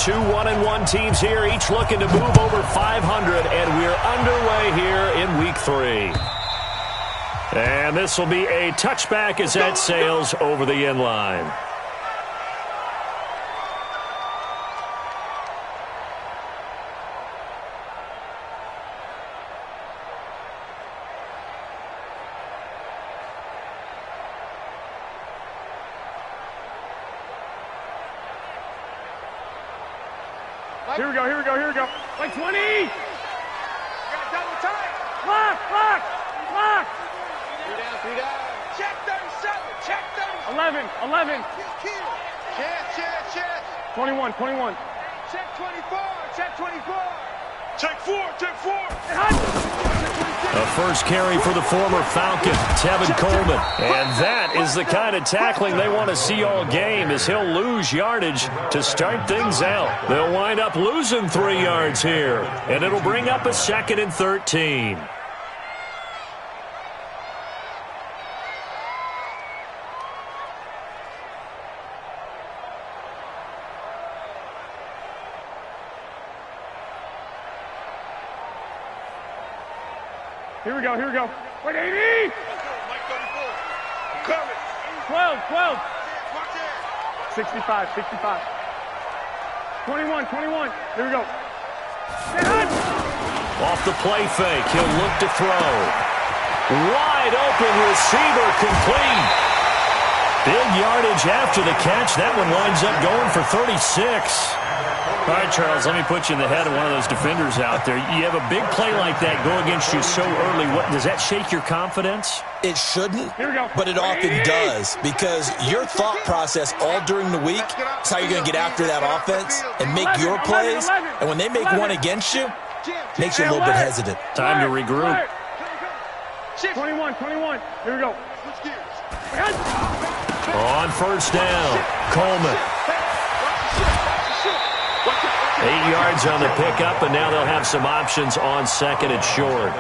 Two 1-1 teams here, each looking to move over 500, and we're underway here in Week 3. And this will be a touchback as that sails over the end line. Here we go, here we go, here we go. Like 20! You got double time! Lock, lock, lock! 3 down. Check 37, check 37. 11. Check. 21. Check 24, check 24. Check 4. A first carry for the former Falcon, Tevin Coleman. And that is the kind of tackling they want to see all game, as he'll lose yardage to start things out. They'll wind up losing 3 yards here, and it'll bring up a 2nd and 13. Here we go. Wait, 80! Mike 34. I'm coming. 12. 65. 21. Here we go. Off the play fake, he'll look to throw. Wide open receiver, complete. Big yardage after the catch. That one winds up going for 36. All right, Charles, let me put you in the head of one of those defenders out there. You have a big play like that go against you so early. What does that shake your confidence? It shouldn't, but it often does, because your thought process all during the week is how you're going to get after that offense and make your plays. And when they make one against you, it makes you a little bit hesitant. Time to regroup. 21. Here we go. On first down, Coleman. 8 yards on the pickup, and now they'll have some options on 2nd and short.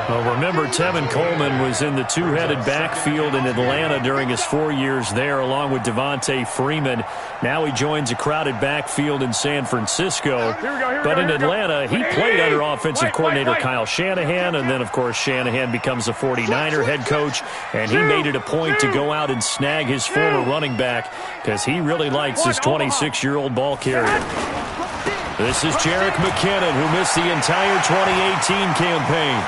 Well, remember, Tevin Coleman was in the two-headed backfield in Atlanta during his 4 years there, along with Devontae Freeman. Now he joins a crowded backfield in San Francisco. But in Atlanta, he played under offensive coordinator Kyle Shanahan, and then, of course, Shanahan becomes the 49er head coach, and he made it a point to go out and snag his former running back because he really likes his 26-year-old ball carrier. This is Jerick McKinnon, who missed the entire 2018 campaign.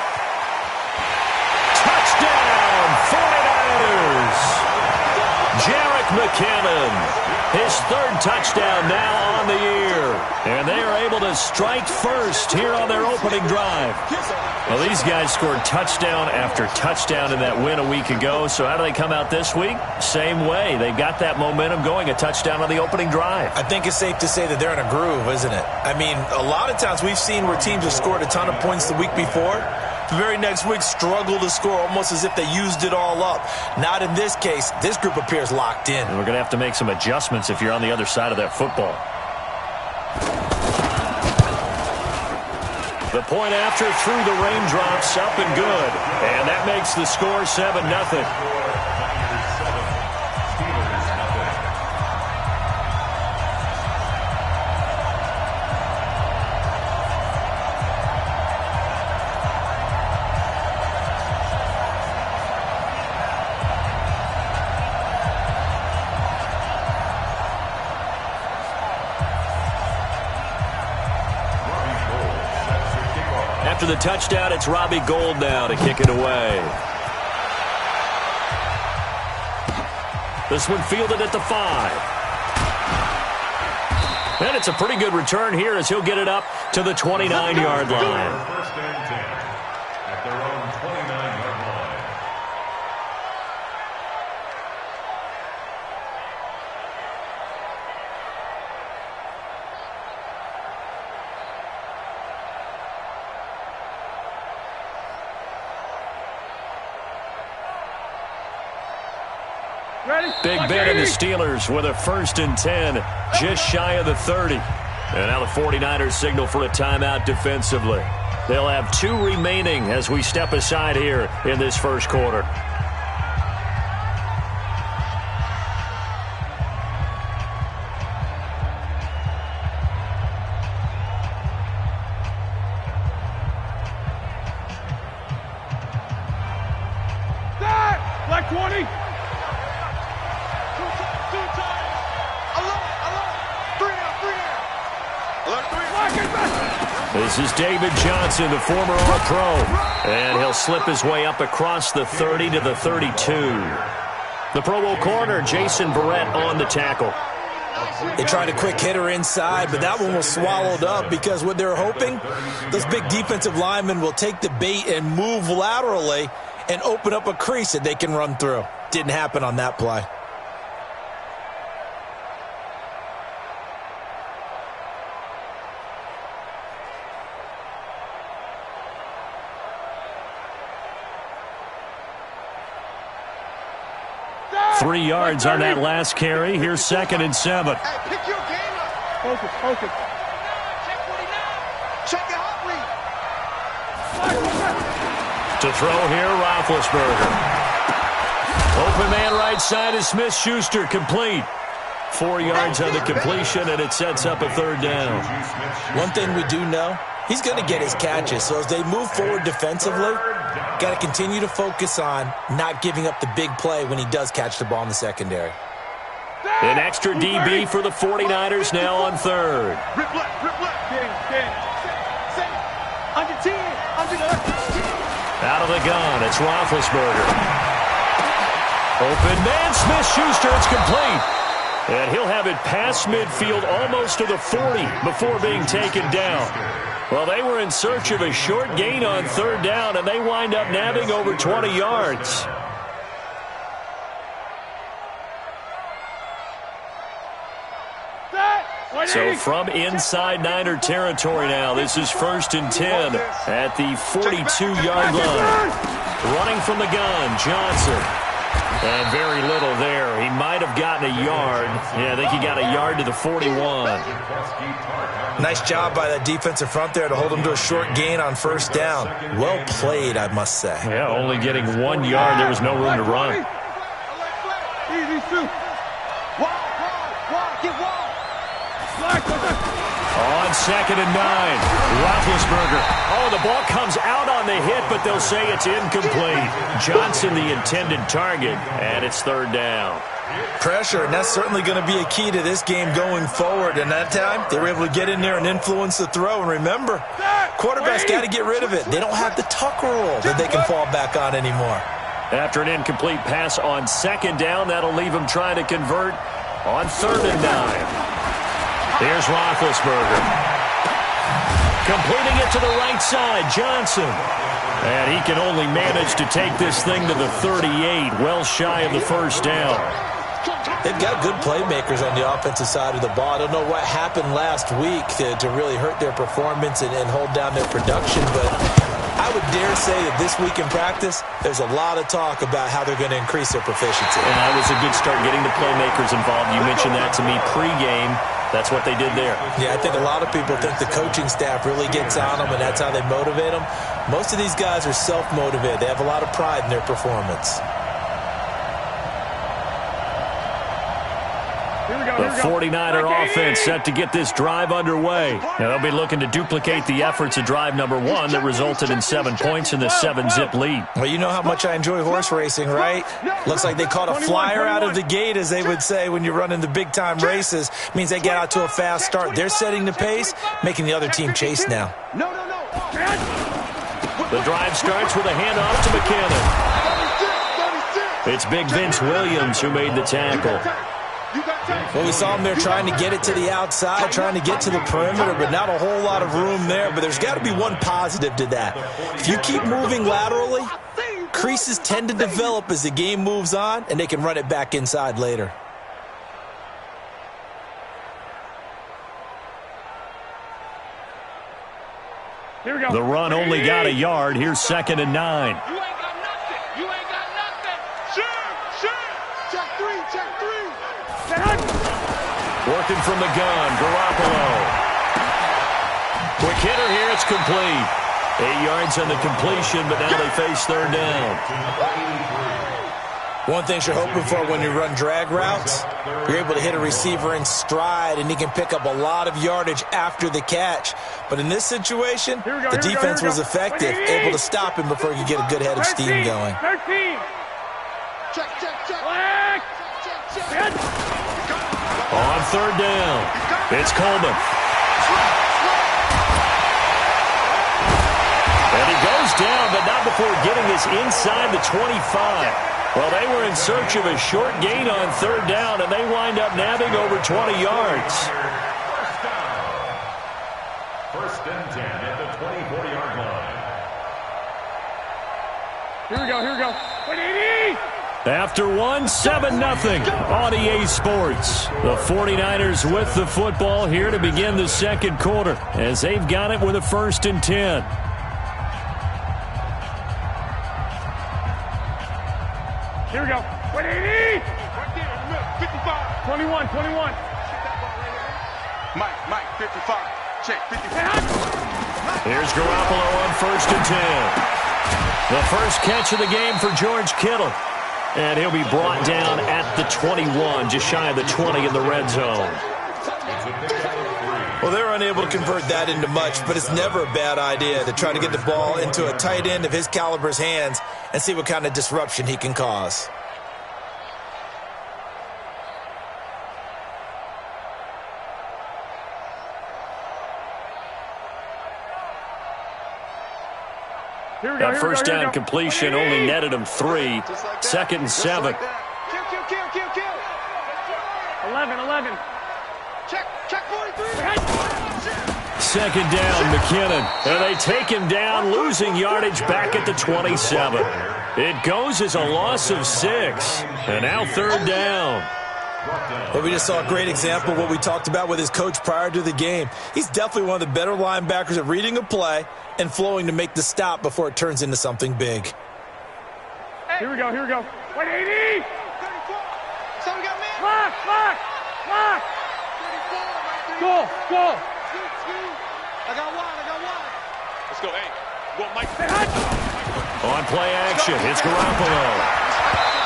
Touchdown, 49ers! Jerick McKinnon, his 3rd touchdown now on the year. And they are able to strike first here on their opening drive. Well, these guys scored touchdown after touchdown in that win a week ago. So how do they come out this week? Same way. They've got that momentum going, a touchdown on the opening drive. I think it's safe to say that they're in a groove, isn't it? I mean, a lot of times we've seen where teams have scored a ton of points the week before. The very next week struggle to score, almost as if they used it all up. Not in this case. This group appears locked in. And we're going to have to make some adjustments if you're on the other side of that football. The point after through the raindrops, up and good. And that makes the score 7-0. After the touchdown, it's Robbie Gould now to kick it away. This one fielded at the 5. And it's a pretty good return here as he'll get it up to the 29-yard line. First and 10 at their own 29-yard line. Big Ben and the Steelers with a 1st and 10, just shy of the 30. And now the 49ers signal for a timeout defensively. They'll have 2 remaining as we step aside here in this first quarter. This is David Johnson, the former All-Pro. And he'll slip his way up across the 30 to the 32. The Pro Bowl corner, Jason Barrett, on the tackle. They tried a quick hitter inside, but that one was swallowed up because what they're hoping, those big defensive linemen will take the bait and move laterally and open up a crease that they can run through. Didn't happen on that play. Three yards on that last carry. Here's 2nd and 7. Hey, pick your game up. Focus, focus. Check 49. Check your heart rate. To throw here, Roethlisberger. Open man right side is Smith-Schuster, complete. 4 yards on the completion, and it sets up a 3rd down. One thing we do know, he's going to get his catches. So as they move forward defensively, got to continue to focus on not giving up the big play when he does catch the ball in the secondary. An extra DB for the 49ers now on 3rd. Rip left, rip left. Get in. Under 10, under 10. Out of the gun, it's Roethlisberger. Open man, Smith-Schuster, it's complete. And he'll have it past midfield almost to the 40 before being taken down. Well, they were in search of a short gain on 3rd down, and they wind up nabbing over 20 yards. So from inside Niner territory now, this is 1st and 10 at the 42-yard line. Running from the gun, Johnson. And very little there. He might have gotten a yard. Yeah, I think he got a yard to the 41. Nice job by that defensive front there to hold him to a short gain on 1st down. Well played, I must say. Yeah, only getting 1 yard. There was no room to run. Easy, shoot. Wide, get wide. On 2nd and 9, Roethlisberger. Oh, the ball comes out on the hit, but they'll say it's incomplete. Johnson, the intended target, and it's 3rd down. Pressure, and that's certainly going to be a key to this game going forward. And that time, they were able to get in there and influence the throw. And remember, quarterbacks got to get rid of it. They don't have the tuck rule that they can fall back on anymore. After an incomplete pass on 2nd down, that'll leave them trying to convert on 3rd and 9. Here's Roethlisberger. Completing it to the right side, Johnson. And he can only manage to take this thing to the 38, well shy of the 1st down. They've got good playmakers on the offensive side of the ball. I don't know what happened last week to really hurt their performance and hold down their production, but I would dare say that this week in practice, there's a lot of talk about how they're going to increase their proficiency. And that was a good start, getting the playmakers involved. You mentioned that to me pregame. That's what they did there. Yeah, I think a lot of people think the coaching staff really gets on them, and that's how they motivate them. Most of these guys are self-motivated. They have a lot of pride in their performance. The 49er offense set to get this drive underway. Now they'll be looking to duplicate the efforts of drive number 1 that resulted in 7 points in the 7-zip lead. Well, you know how much I enjoy horse racing, right? Looks like they caught a flyer out of the gate, as they would say when you run into big-time races. Means they get out to a fast start. They're setting the pace, making the other team chase now. The drive starts with a handoff to McKinnon. It's Big Vince Williams who made the tackle. Well, we saw him there trying to get it to the outside, trying to get to the perimeter, but not a whole lot of room there. But there's got to be one positive to that. If you keep moving laterally, creases tend to develop as the game moves on, and they can run it back inside later. Here we go. The run only got a yard. Here's 2nd and 9. You ain't got nothing. You ain't got nothing. Shoot. Check 3. Working from the gun, Garoppolo. Quick hitter here, it's complete. 8 yards on the completion, but now they face 3rd down. One thing you're hoping for when you run drag routes, you're able to hit a receiver in stride, and he can pick up a lot of yardage after the catch. But in this situation, the defense was effective, able to stop him before he could get a good head of steam going. 13. Check. On 3rd down, it's Coleman. down, but not before getting this inside the 25. Well, they were in search of a short gain on third down, and they wind up nabbing over 20 yards. First and 10 at the 24-yard line. Here we go, here we go. 180! After one, 7-0 on EA Sports. The 49ers with the football here to begin the second quarter as they've got it with a 1st and 10. Here we go. 180! 55. 21, 21. Mike, 55. Check, 55. Here's Garoppolo on 1st and 10. The first catch of the game for George Kittle. And he'll be brought down at the 21, just shy of the 20 in the red zone. Well, they're unable to convert that into much, but it's never a bad idea to try to get the ball into a tight end of his caliber's hands and see what kind of disruption he can cause. That first down completion only netted him 3. 2nd and 7. Kill. 11. Check 43. 2nd down, McKinnon. And they take him down, losing yardage back at the 27. It goes as a loss of 6. And now 3rd down. Well, we just saw a great example of what we talked about with his coach prior to the game. He's definitely one of the better linebackers at reading a play and flowing to make the stop before it turns into something big. Here we go. 180! 34. So we got man. Lock! Go! I got one. Let's go, hey. Go, Mike. On play action, it's Garoppolo.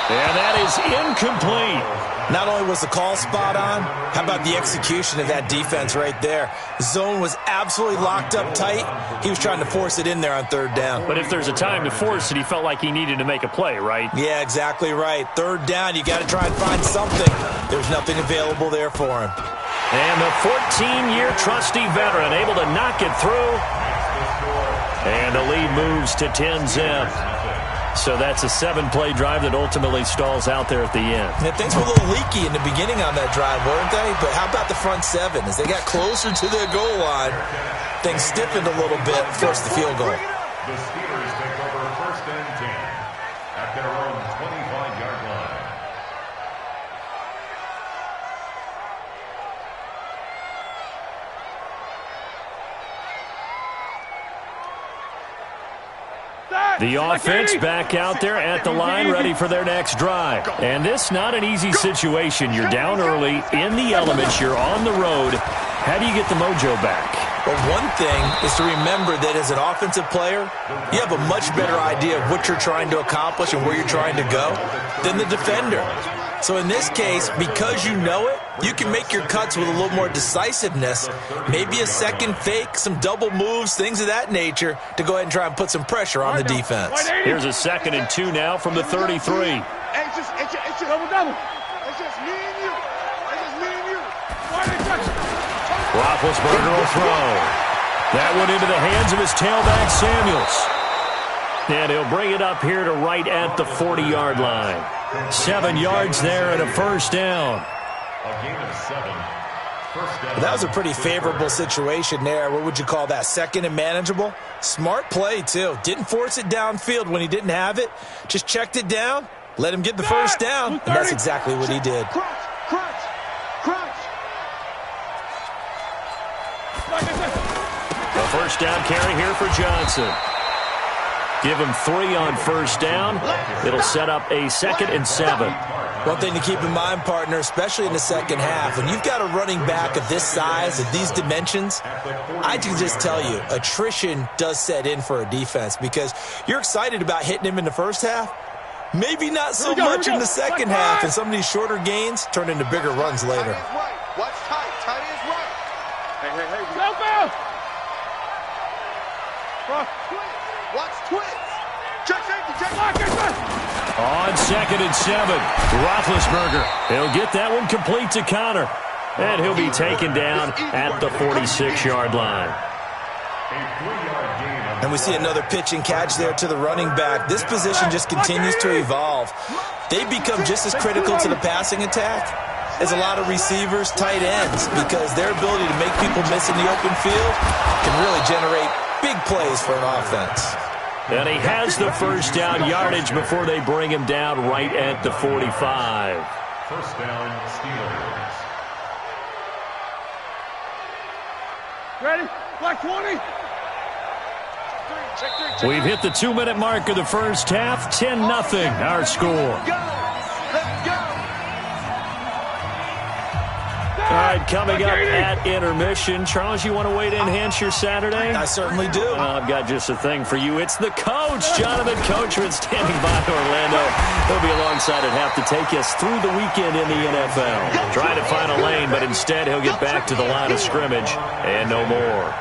And that is incomplete. Not only was the call spot on, how about the execution of that defense right there? The zone was absolutely locked up tight. He was trying to force it in there on 3rd down. But if there's a time to force it, he felt like he needed to make a play, right? Yeah, exactly right. 3rd down, you got to try and find something. There's nothing available there for him. And the 14-year trusty veteran able to knock it through. And the lead moves to 10-zip. So that's a 7-play drive that ultimately stalls out there at the end. Yeah, things were a little leaky in the beginning on that drive, weren't they? But how about the front 7? As they got closer to their goal line, things stiffened a little bit, forced the field goal. The Steelers take over 1st and 10 at their own 25-yard line. The offense back out there at the line, ready for their next drive. And this not an easy situation. You're down early, in the elements, you're on the road. How do you get the mojo back? Well, one thing is to remember that as an offensive player, you have a much better idea of what you're trying to accomplish and where you're trying to go than the defender. So in this case, because you know it, you can make your cuts with a little more decisiveness, maybe a second fake, some double moves, things of that nature, to go ahead and try and put some pressure on the defense. Here's a 2nd and 2 now from the 33. Hey, it's just double. It's just me and you. Roethlisberger will throw. That one into the hands of his tailback, Samuels. And he'll bring it up here to right at the 40-yard line. 7 yards there and a 1st down. A gain of 7. First down. That was a pretty favorable situation there. What would you call that? 2nd and manageable? Smart play, too. Didn't force it downfield when he didn't have it. Just checked it down, let him get the 1st down, and that's exactly what he did. Crunch. A 1st down carry here for Johnson. Give him 3 on 1st down. It'll set up a 2nd and 7. One thing to keep in mind, partner, especially in the second half, when you've got a running back of this size, of these dimensions, I can just tell you, attrition does set in for a defense because you're excited about hitting him in the first half. Maybe not so much in the second half, and some of these shorter gains turn into bigger runs later. Watch tight. Tight is right. Hey. Help out! Watch twins. Check safety. Check. On 2nd and 7, Roethlisberger. He'll get that one complete to Connor. And he'll be taken down at the 46-yard line. And we see another pitch and catch there to the running back. This position just continues to evolve. They become just as critical to the passing attack as a lot of receivers, tight ends, because their ability to make people miss in the open field can really generate big plays for an offense. And he has the first down yardage before they bring him down right at the 45. First down, Steelers. Ready? Black 20. We've hit the 2-minute mark of the first half. 10-0 our score. All right, coming up at intermission. Charles, you want to wait to enhance your Saturday? I certainly do. I've got just a thing for you. It's the coach, Jonathan Coachman, standing by Orlando. He'll be alongside at half to take us through the weekend in the NFL. Trying to find a lane, but instead he'll get back to the line of scrimmage and no more.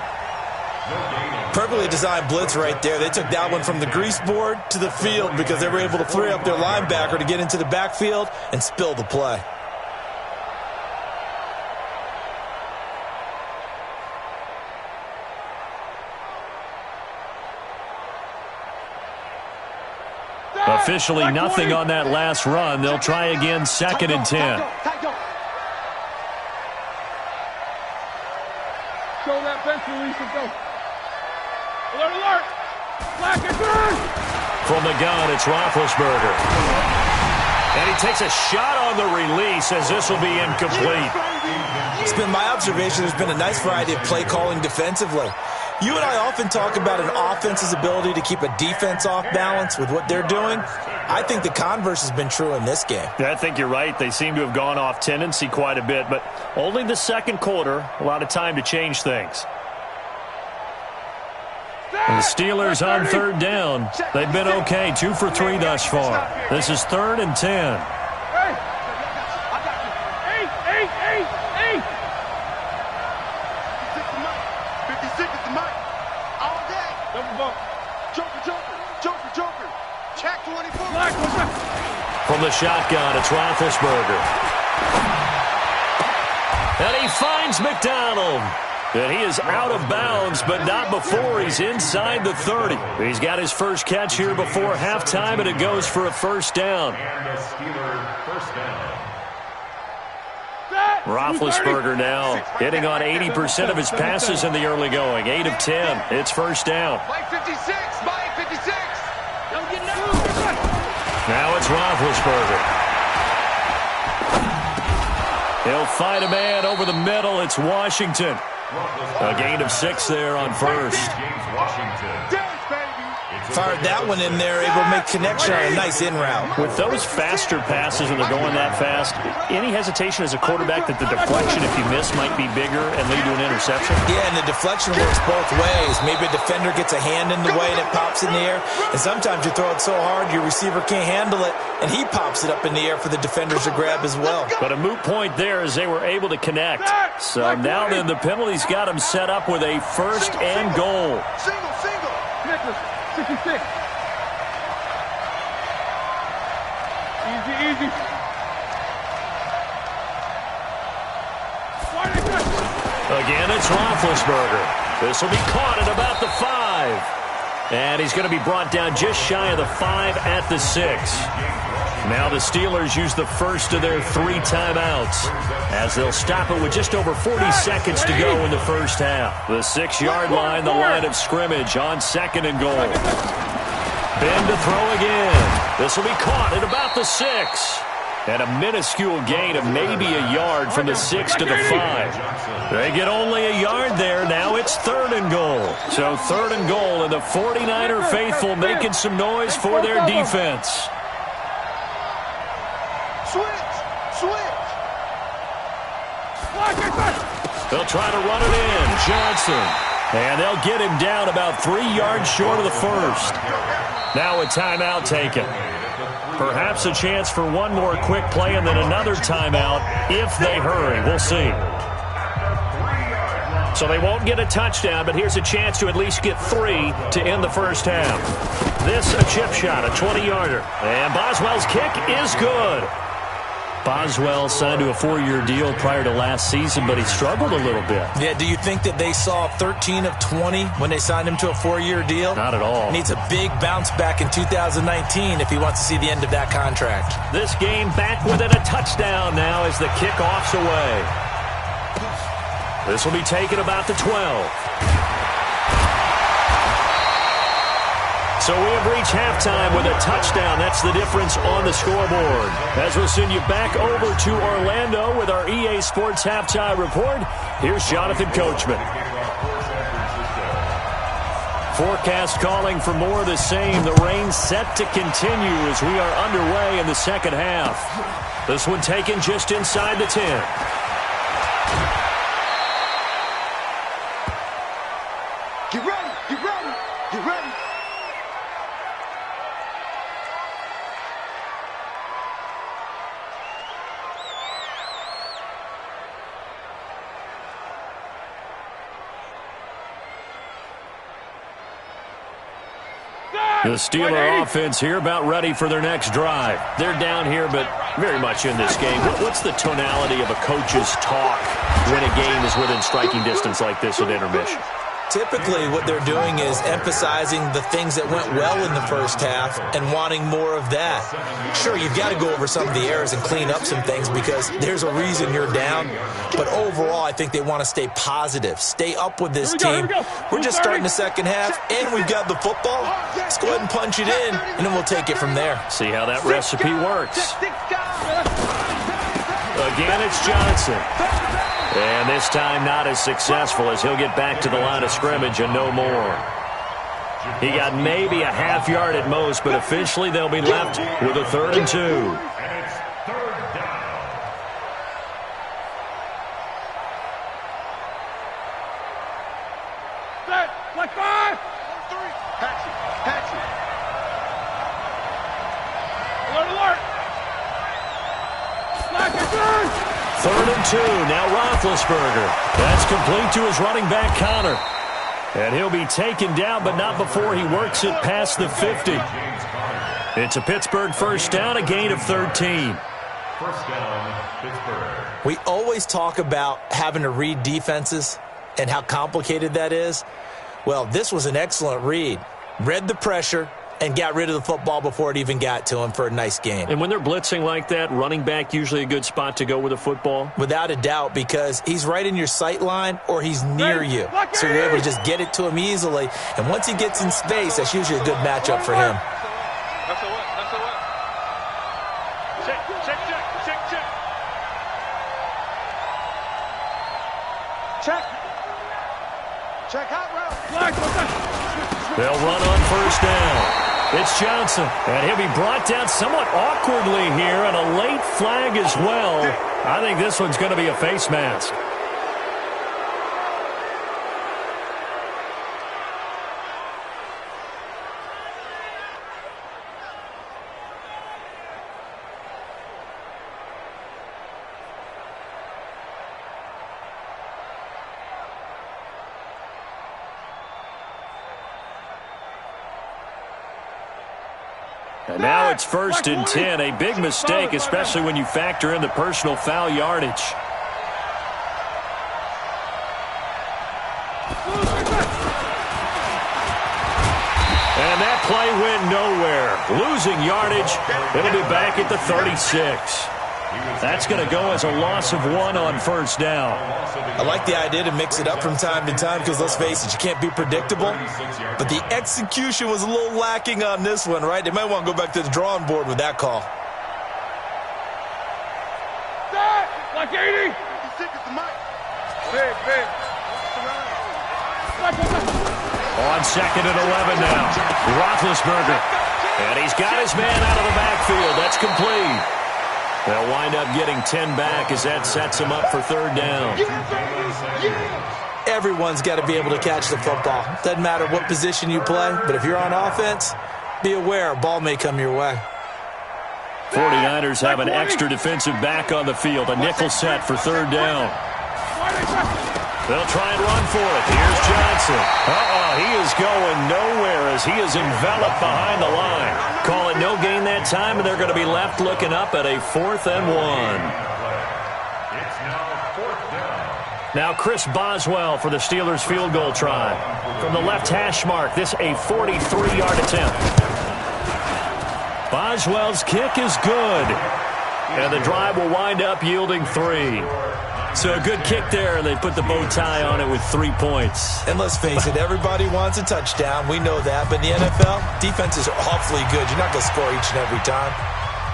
Perfectly designed blitz right there. They took that one from the grease board to the field because they were able to free up their linebacker to get into the backfield and spill the play. Officially nothing on that last run. They'll try again, 2nd and 10. Show that bench release and go. Alert, alert! Black and third! From the gun, it's Roethlisberger. And he takes a shot on the release as this will be incomplete. It's been my observation there's been a nice variety of play calling defensively. You and I often talk about an offense's ability to keep a defense off balance with what they're doing. I think the converse has been true in this game. Yeah, I think you're right. They seem to have gone off tendency quite a bit, but only the second quarter, a lot of time to change things. And the Steelers on 3rd down. They've been okay, 2 for 3 thus far. This is 3rd and 10. From the shotgun, it's Roethlisberger. And he finds McDonald. And he is out of bounds, but not before he's inside the 30. He's got his first catch here before halftime, and it goes for a first down. And the Steelers first down. Roethlisberger now hitting on 80% of his passes in the early going. 8 of 10. It's first down. Mike 56. Mike 56. Now it's Roethlisberger. He'll find a man over the middle. It's Washington. A gain of 6 there on first. James Washington. Fired that one in there, able to make connection on a nice in route. With those faster passes when they're going that fast, any hesitation as a quarterback that the deflection, if you miss, might be bigger and lead to an interception? Yeah, and the deflection works both ways. Maybe a defender gets a hand in the way and it pops in the air. And sometimes you throw it so hard your receiver can't handle it, and he pops it up in the air for the defenders to grab as well. But a moot point there as they were able to connect. So now then the penalty's got him set up with a 1st and goal. Single. Nicholas, 66. Easy. Again, it's Roethlisberger. This will be caught at about the 5. And he's going to be brought down just shy of the 5 at the 6. Now the Steelers use the first of their 3 timeouts as they'll stop it with just over 40 seconds to go in the first half. The 6-yard line, the line of scrimmage on 2nd and goal. Ben to throw again. This will be caught at about the 6. And a minuscule gain of maybe a yard from the 6 to the 5. They get only a yard there. Now it's 3rd and goal. So 3rd and goal, and the 49er faithful making some noise for their defense. Switch. They'll try to run it in. Johnson. And they'll get him down about 3 yards short of the first. Now a timeout taken. Perhaps a chance for one more quick play and then another timeout if they hurry. We'll see. So they won't get a touchdown, but here's a chance to at least get 3 to end the first half. This a chip shot, a 20-yarder. And Boswell's kick is good. Boswell signed to a 4-year deal prior to last season, but he struggled a little bit. Yeah, do you think that they saw 13 of 20 when they signed him to a 4-year deal? Not at all. Needs a big bounce back in 2019 if he wants to see the end of that contract. This game back within a touchdown now as the kickoff's away. This will be taken about the 12. So we have reached halftime with a touchdown. That's the difference on the scoreboard. As we'll send you back over to Orlando with our EA Sports Halftime Report, here's Jonathan Coachman. Forecast calling for more of the same. The rain set to continue as we are underway in the second half. This one taken just inside the 10. Get ready, get ready, get ready. The Steeler offense here about ready for their next drive. They're down here, but very much in this game. What's the tonality of a coach's talk when a game is within striking distance like this at intermission? Typically, what they're doing is emphasizing the things that went well in the first half and wanting more of that. Sure, you've got to go over some of the errors and clean up some things because there's a reason you're down. But overall, I think they want to stay positive, stay up with this team. We're just starting the second half, and we've got the football. Let's go ahead and punch it in, and then we'll take it from there. See how that recipe works. Again, it's Johnson. And this time not as successful as he'll get back to the line of scrimmage and no more. He got maybe a half yard at most, but officially they'll be left with a 3rd and 2. And it's 3rd down. Set. Like 5. 3. Patch it, patch it. Alert, alert. Slack it, turn. 3rd and 2. Now Roethlisberger. That's complete to his running back, Connor. And he'll be taken down, but not before he works it past the 50. It's a Pittsburgh first down, a gain of 13. First down, Pittsburgh. We always talk about having to read defenses and how complicated that is. Well, this was an excellent read. Read the pressure and got rid of the football before it even got to him for a nice game. And when they're blitzing like that, running back usually a good spot to go with a football? Without a doubt, because he's right in your sight line or he's near you. So you're able to just get it to him easily. And once he gets in space, that's usually a good matchup for him. That's a what? That's a what? Check, check, check, check, check. Check. Check out route. Flag, what's that? They'll run on first down. It's Johnson, and he'll be brought down somewhat awkwardly here, and a late flag as well. I think this one's going to be a face mask. And now it's 1st and 10, a big mistake, especially when you factor in the personal foul yardage. And that play went nowhere. Losing yardage, it'll be back at the 36. That's going to go as a loss of 1 on first down. I like the idea to mix it up from time to time because, let's face it, you can't be predictable. But the execution was a little lacking on this one, right? They might want to go back to the drawing board with that call. Like 80. Big, big. On 2nd and 11 now. Roethlisberger. And he's got his man out of the backfield. That's complete. They'll wind up getting 10 back as that sets them up for 3rd down. Everyone's got to be able to catch the football. Doesn't matter what position you play, but if you're on offense, be aware a ball may come your way. 49ers have an extra defensive back on the field. A nickel set for 3rd down. They'll try and run for it. Here's Johnson. He is going nowhere as he is enveloped behind the line. Call it no gain that time, and they're going to be left looking up at a 4th and 1. Now Chris Boswell for the Steelers field goal try. From the left hash mark, this a 43-yard attempt. Boswell's kick is good. And the drive will wind up yielding 3. So a good kick there, and they put the bow tie on it with 3 points. And let's face it, everybody wants a touchdown. We know that. But in the NFL, defenses are awfully good. You're not going to score each and every time.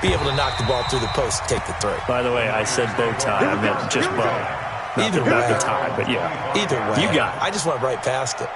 Be able to knock the ball through the post and take the 3. By the way, I said bow tie. I meant just bow. Either way. Not the tie, but yeah. Either way. You got it. I just went right past it.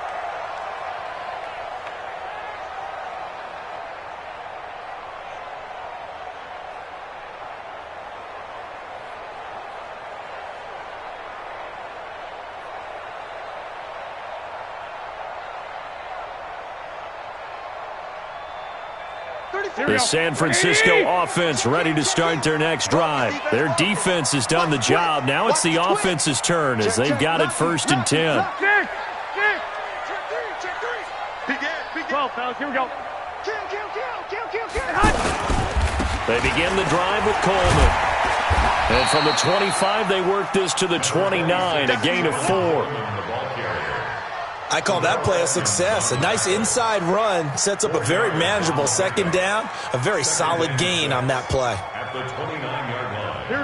The San Francisco offense ready to start their next drive. Their defense has done the job. Now it's the offense's turn as they've got it 1st and 10. 12, fellas, here we go. They begin the drive with Coleman. And from the 25, they work this to the 29, a gain of 4. I call that play a success. A nice inside run sets up a very manageable 2nd down. A very solid gain on that play.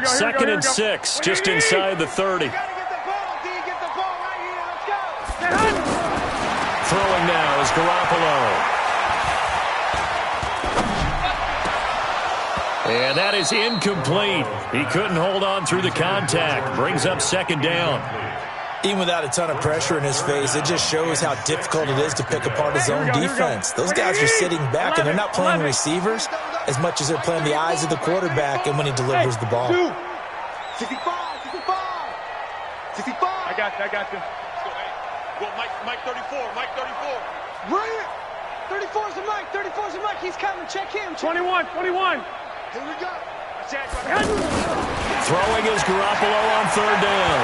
2nd and 6, just inside the 30. Throwing now is Garoppolo. And that is incomplete. He couldn't hold on through the contact. Brings up 2nd down. Even without a ton of pressure in his face, it just shows how difficult it is to pick apart his own defense. Those guys are sitting back, and they're not playing receivers as much as they're playing the eyes of the quarterback and when he delivers the ball. 65. I got you. Go, Mike 34. Right here. 34's the Mike. 34's the Mike. He's coming. Check him. 21. Here we go. Throwing is Garoppolo on 3rd down.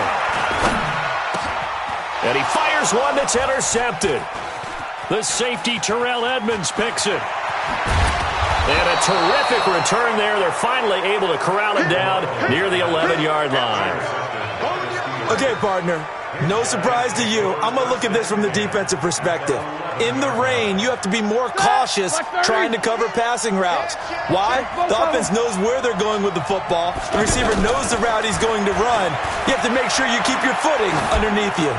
And he fires one that's intercepted. The safety, Terrell Edmonds, picks it. And a terrific return there. They're finally able to corral him down near the 11-yard line. Okay, partner. No surprise to you. I'm going to look at this from the defensive perspective. In the rain, you have to be more cautious trying to cover passing routes. Why? The offense knows where they're going with the football. The receiver knows the route he's going to run. You have to make sure you keep your footing underneath you.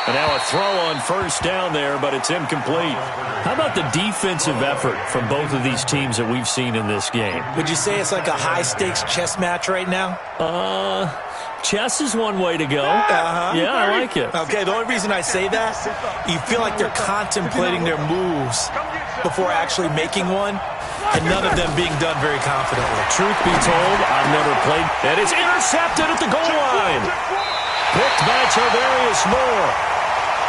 And now a throw on 1st down there, but it's incomplete. How about the defensive effort from both of these teams that we've seen in this game? Would you say it's like a high-stakes chess match right now? Chess is one way to go. Yeah, I like it. Okay, the only reason I say that, you feel like they're contemplating their moves before actually making one, and none of them being done very confidently. Truth be told, I've never played. And it's intercepted at the goal line. Picked by Tarvarius Moore.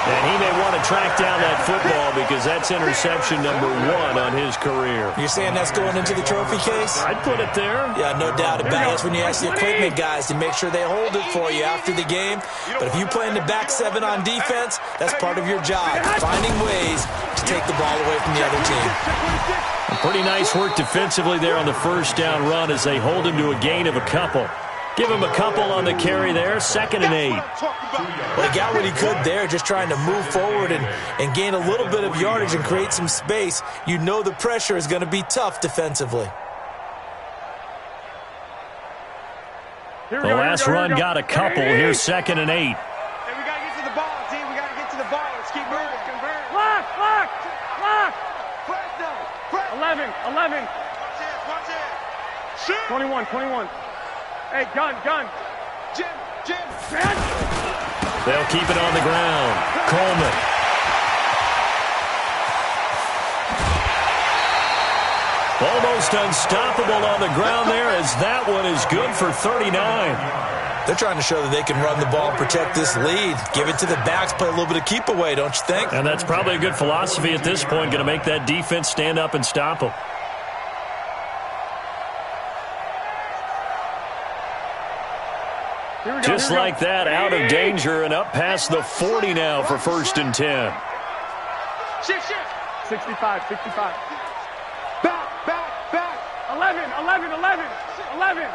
And he may want to track down that football because that's interception number 1 on his career. You're saying that's going into the trophy case? I'd put it there. Yeah, no doubt about it. That's when you ask the equipment guys to make sure they hold it for you after the game. But if you play in the back 7 on defense, that's part of your job, finding ways to take the ball away from the other team. Pretty nice work defensively there on the 1st down run as they hold him to a gain of a couple. Give him a couple on the carry there, 2nd and 8. Well, he got what he could there, just trying to move forward and gain a little bit of yardage and create some space. You know the pressure is going to be tough defensively. The last run got a couple. Here's 2nd and 8. Hey, we got to get to the ball, team. We got to get to the ball. Let's keep moving. Lock. Press. 11. Watch it. Shoot. 21. Hey, gun. Jim. They'll keep it on the ground. Coleman. Almost unstoppable on the ground there as that one is good for 39. They're trying to show that they can run the ball, protect this lead, give it to the backs, play a little bit of keep away, don't you think? And that's probably a good philosophy at this point, going to make that defense stand up and stop them. Just like that, out of danger and up past the 40 now for 1st and 10. Shift. 65. Back. 11.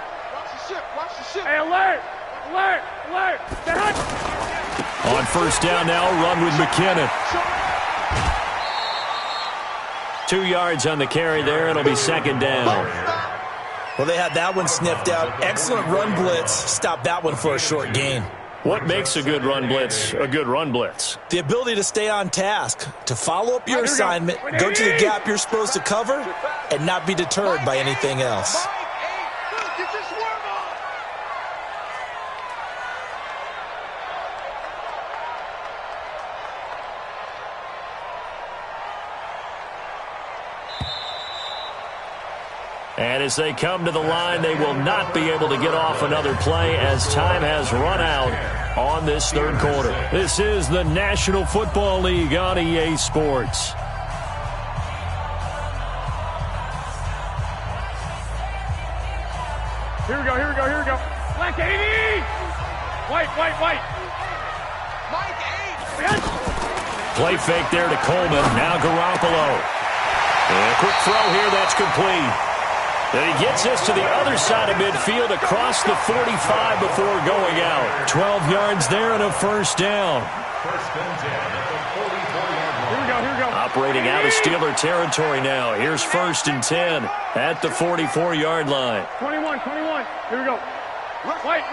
Watch the ship. Hey, alert. On 1st down now, run with McKinnon. 2 yards on the carry there. It'll be 2nd down. Well, they had that one sniffed out. Excellent run blitz. Stop that one for a short gain. What makes a good run blitz a good run blitz? The ability to stay on task, to follow up your assignment, go to the gap you're supposed to cover, and not be deterred by anything else. And as they come to the line, they will not be able to get off another play as time has run out on this 3rd quarter. This is the National Football League on EA Sports. Here we go. Black 80. White. Mike 8. Play fake there to Coleman. Now Garoppolo. And a quick throw here. That's complete. And he gets this to the other side of midfield across the 45 before going out. 12 yards there and a 1st down. 1st and 10 at the 44-yard line. Here we go. Operating out of Steeler territory now. Here's 1st and 10 at the 44-yard line. 21. Here we go. White.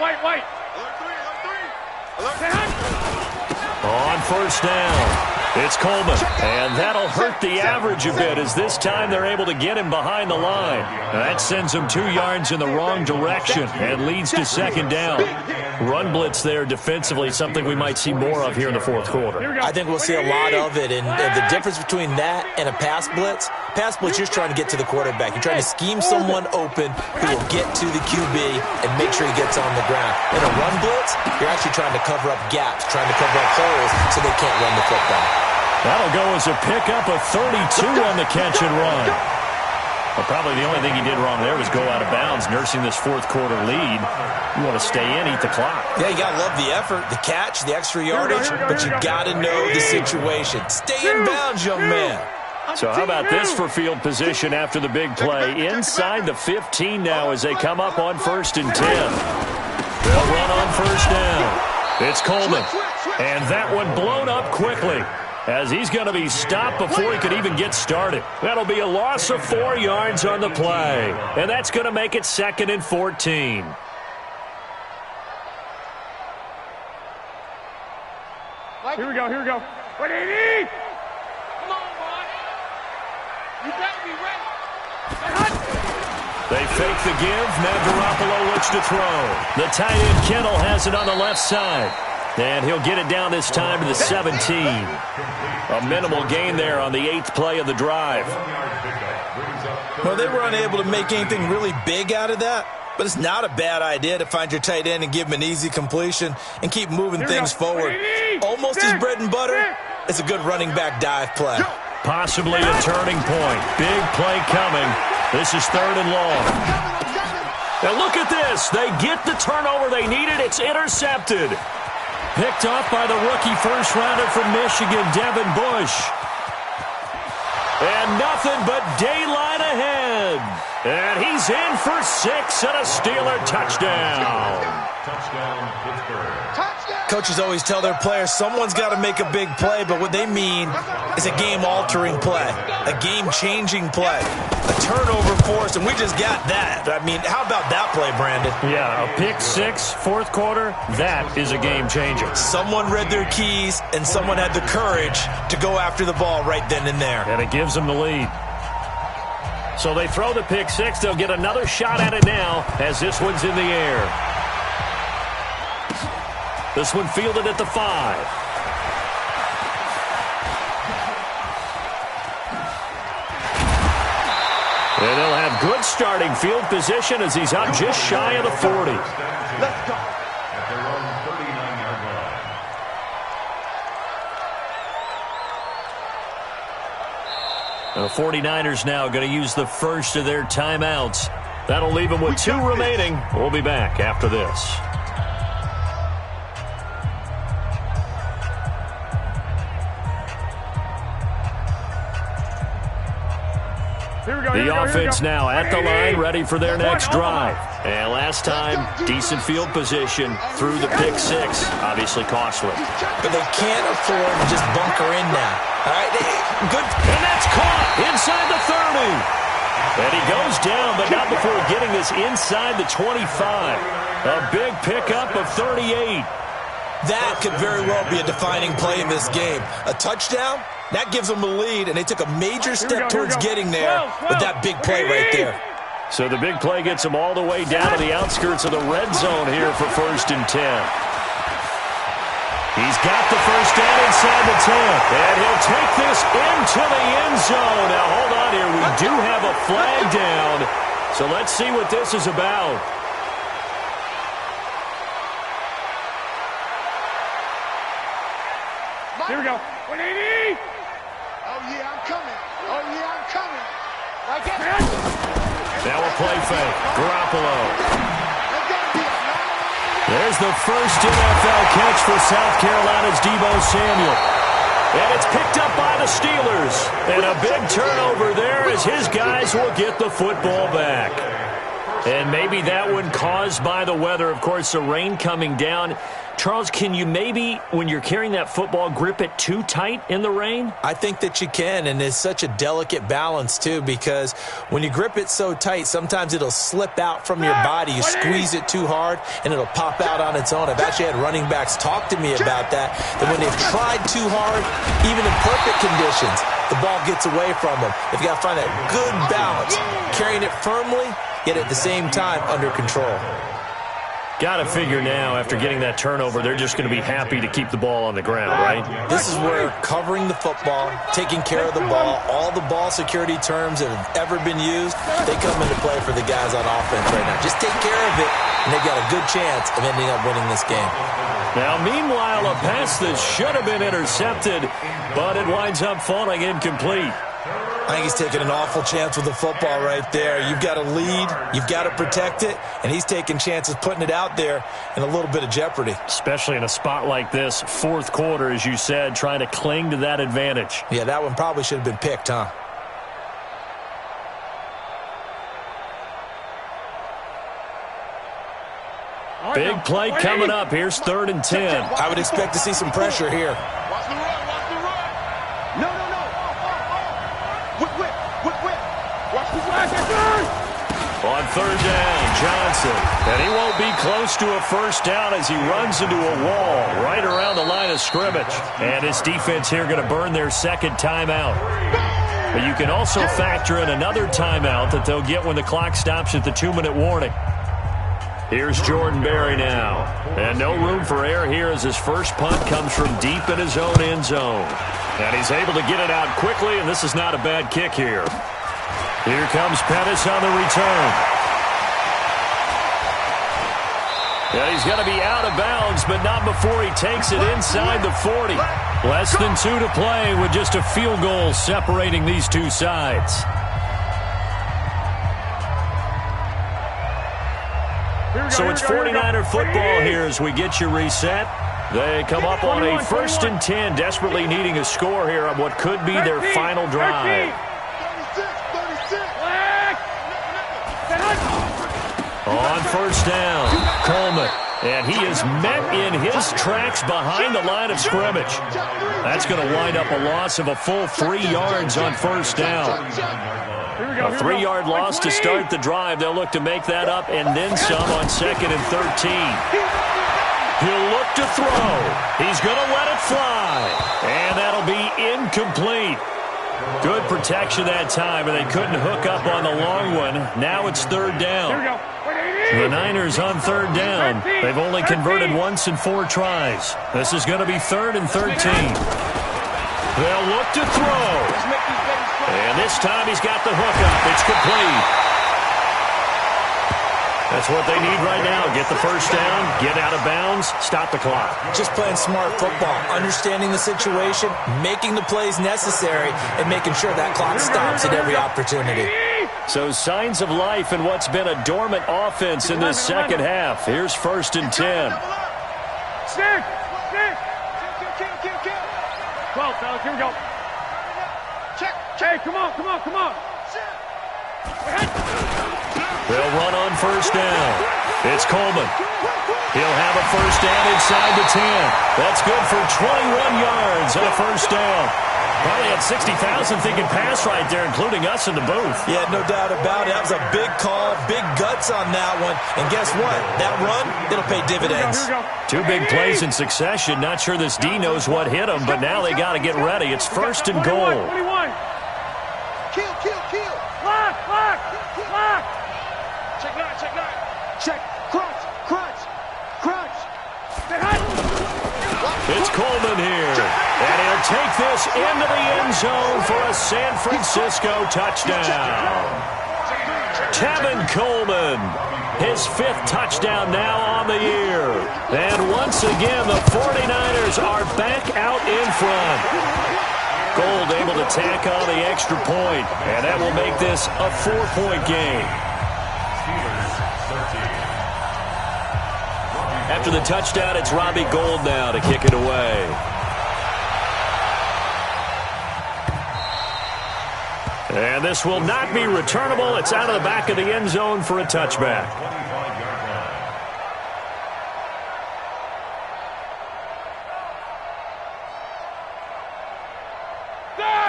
Alert 3. On 1st down, it's Coleman. And that'll hurt the average a bit as this time they're able to get him behind the line. That sends him 2 yards in the wrong direction and leads to 2nd down. Run blitz there defensively, something we might see more of here in the 4th quarter. I think we'll see a lot of it, and the difference between that and a pass blitz, you're trying to get to the quarterback. You're trying to scheme someone open who will get to the QB and make sure he gets on the ground. In a run blitz, you're actually trying to cover up gaps, trying to cover up holes so they can't run the football. That'll go as a pickup of 32 on the catch and run. Well, probably the only thing he did wrong there was go out of bounds, nursing this 4th quarter lead. You want to stay in, eat the clock. Yeah, you got to love the effort, the catch, the extra yardage, but you got to know the situation. Stay in bounds, young man. So how about this for field position after the big play? Inside the 15 now as they come up on 1st and 10. They'll run on 1st down. It's Coleman. And that one blown up quickly, as he's going to be stopped before he could even get started. That'll be a loss of 4 yards on the play, and that's going to make it 2nd and 14. Here we go. 180. Come on, boy. You better be ready. They fake the give. Now Garoppolo looks to throw. The tight end Kittle has it on the left side. And he'll get it down this time to the 17. A minimal gain there on the 8th play of the drive. Well, they were unable to make anything really big out of that, but it's not a bad idea to find your tight end and give him an easy completion and keep moving things forward. Almost his bread and butter. It's a good running back dive play. Possibly a turning point. Big play coming. This is 3rd and long. And look at this. They get the turnover they needed. It's intercepted. Picked off by the rookie first-rounder from Michigan, Devin Bush. And nothing but daylight ahead. And he's in for 6 and a Steeler touchdown. Touchdown, Pittsburgh. Coaches always tell their players someone's got to make a big play, but what they mean is a game-altering play, a game-changing play, a turnover force, and we just got that. I mean, how about that play, Brandon? Yeah, a pick 6, 4th quarter, that is a game-changer. Someone read their keys, and someone had the courage to go after the ball right then and there. And it gives them the lead. So they throw the pick 6. They'll get another shot at it now as this one's in the air. This one fielded at the 5. And they'll have good starting field position as he's up just shy of the 40. Let's go. At their own 39-yard line. The 49ers now going to use the first of their timeouts. That'll leave them with 2 remaining. We'll be back after this. The offense now at the line, ready for their next drive. And last time, decent field position through the pick six. Obviously costly. But they can't afford to just bunker in now. All right, good. And that's caught inside the 30. And he goes down, but not before getting this inside the 25. A big pickup of 38. That could very well be a defining play in this game. A touchdown, that gives them a lead, and they took a major step towards getting there with that big play right there. So the big play gets them all the way down to the outskirts of the red zone here for 1st and 10. He's got the first down inside the 10, and he'll take this into the end zone. Now, hold on here. We do have a flag down, so let's see what this is about. Here we go. 180. Oh, yeah, I'm coming. Oh, yeah, I'm coming. Like it. Now a play fake. Garoppolo. There's the first NFL catch for South Carolina's Deebo Samuel. And it's picked up by the Steelers. And a big turnover there as his guys will get the football back. And maybe that one caused by the weather. Of course, the rain coming down. Charles, can you maybe, when you're carrying that football, grip it too tight in the rain? I think that you can, and it's such a delicate balance, too, because when you grip it so tight, sometimes it'll slip out from your body. You squeeze it too hard, and it'll pop out on its own. I've actually had running backs talk to me about that when they've tried too hard, even in perfect conditions, the ball gets away from them. They've got to find that good balance, carrying it firmly, yet at the same time under control. Got to figure now, after getting that turnover, they're just going to be happy to keep the ball on the ground, right? This is where covering the football, taking care of the ball, all the ball security terms that have ever been used, they come into play for the guys on offense right now. Just take care of it, and they've got a good chance of ending up winning this game. Now, meanwhile, a pass that should have been intercepted, but it winds up falling incomplete. I think he's taking an awful chance with the football right there. You've got to lead, you've got to protect it, and he's taking chances putting it out there in a little bit of jeopardy. Especially in a spot like this, fourth quarter, as you said, trying to cling to that advantage. Yeah, that one probably should have been picked, huh? Big play coming up. Here's 3rd and 10. I would expect to see some pressure here. Watch the run, watch the run. No. Whip. Watch the run. On 3rd down, Johnson. And he won't be close to a first down as he runs into a wall right around the line of scrimmage. And his defense here going to burn their second timeout. But you can also factor in another timeout that they'll get when the clock stops at the 2-minute warning. Here's Jordan Berry now. And no room for error here as his first punt comes from deep in his own end zone. And he's able to get it out quickly, and this is not a bad kick here. Here comes Pettis on the return. And he's going to be out of bounds, but not before he takes it inside the 40. Less than 2 to play with just a field goal separating these two sides. So it's 49er football here as we get you reset. They come up on a 1st and 10, desperately needing a score here on what could be their final drive. 36. On 1st down, Coleman. And he is met in his tracks behind the line of scrimmage. That's going to wind up a loss of a full 3 yards on 1st down. A 3-yard loss to start the drive. They'll look to make that up and then some on 2nd and 13. He'll look to throw. He's going to let it fly. And that'll be incomplete. Good protection that time, and they couldn't hook up on the long one. Now it's 3rd down. The Niners on 3rd down. They've only converted once in 4 tries. This is going to be 3rd and 13. They'll look to throw. And this time he's got the hookup. It's complete. That's what they need right now. Get the first down, get out of bounds, stop the clock. Just playing smart football, understanding the situation, making the plays necessary, and making sure that clock stops at every opportunity. So signs of life in what's been a dormant offense in this second half. Here's 1st and 10. Stick. 12, fellas. Here we go. Check. Hey, come on. They'll run on first down. It's Coleman. He'll have a first down inside the 10. That's good for 21 yards and a first down. Probably had 60,000 thinking pass right there, including us in the booth. Yeah, no doubt about it. That was a big call, big guts on that one. And guess what? That run, it'll pay dividends. Two big plays in succession. Not sure this D knows what hit him, but now they got to get ready. It's first and goal. 21. Kill. Lock. Check nine. Check. Crunch. It's Coleman here. And he'll take this into the end zone for a San Francisco touchdown. Tevin Coleman, his 5th touchdown now on the year. And once again, the 49ers are back out in front. Gold able to tack on the extra point, and that will make this a 4-point game. After the touchdown, it's Robbie Gould now to kick it away. And this will not be returnable. It's out of the back of the end zone for a touchback.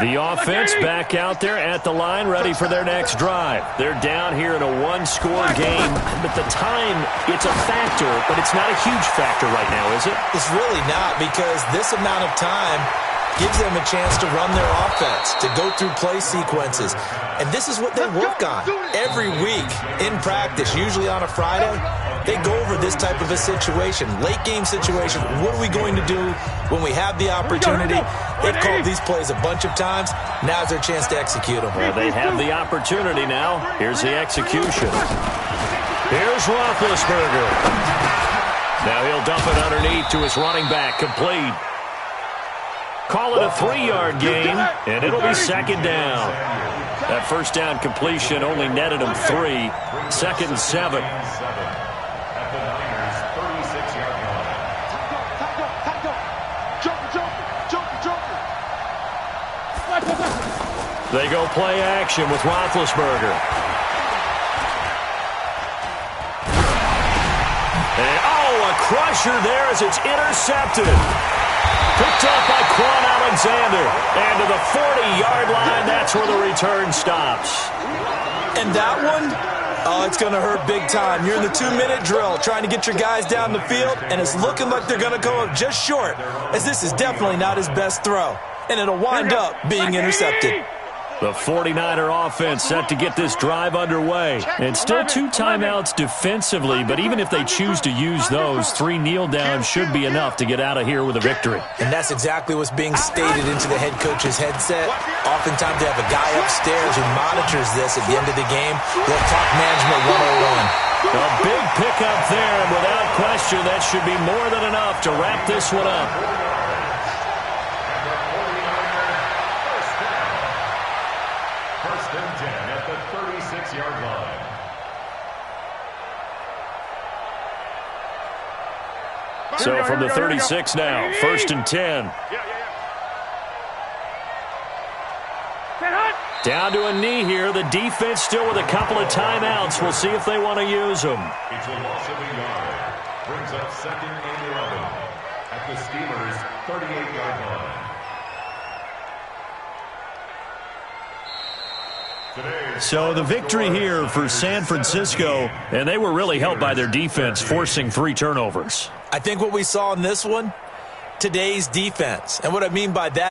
The offense back out there at the line, ready for their next drive. They're down here in a one-score game. But the time, it's a factor, but it's not a huge factor right now, is it? It's really not, because this amount of time gives them a chance to run their offense, to go through play sequences. And this is what they work on every week in practice, usually on a Friday. They go over this type of a situation, late game situation. What are we going to do when we have the opportunity? They've called these plays a bunch of times. Now's their chance to execute them. Well, they have the opportunity now. Here's the execution. Here's Roethlisberger. Now he'll dump it underneath to his running back, complete. Call it a 3-yard gain, and it'll be second down. That first down completion only netted him 3. Second and 7. At the Niners' 36-yard line. Joker. They go play action with Roethlisberger. And, a crusher there as it's intercepted. Picked up by Quan Alexander. And to the 40-yard line, that's where the return stops. And that one, it's going to hurt big time. You're in the 2-minute drill trying to get your guys down the field, and it's looking like they're going to go up just short, as this is definitely not his best throw. And it'll wind up being intercepted. The 49er offense set to get this drive underway. And still 2 timeouts defensively, but even if they choose to use those, 3 kneel downs should be enough to get out of here with a victory. And that's exactly what's being stated into the head coach's headset. Oftentimes they have a guy upstairs who monitors this at the end of the game. Little clock management 101. A big pickup there, and without question, that should be more than enough to wrap this one up. First and 10 at the 36-yard line. So from the 36 now, first and 10. Down to a knee here. The defense still with a couple of timeouts. We'll see if they want to use them. It's a loss of a yard. Brings up second and 11 at the Steelers' 38-yard line. So the victory here for San Francisco, and they were really helped by their defense, forcing 3 turnovers. I think what we saw in this one, today's defense. And what I mean by that,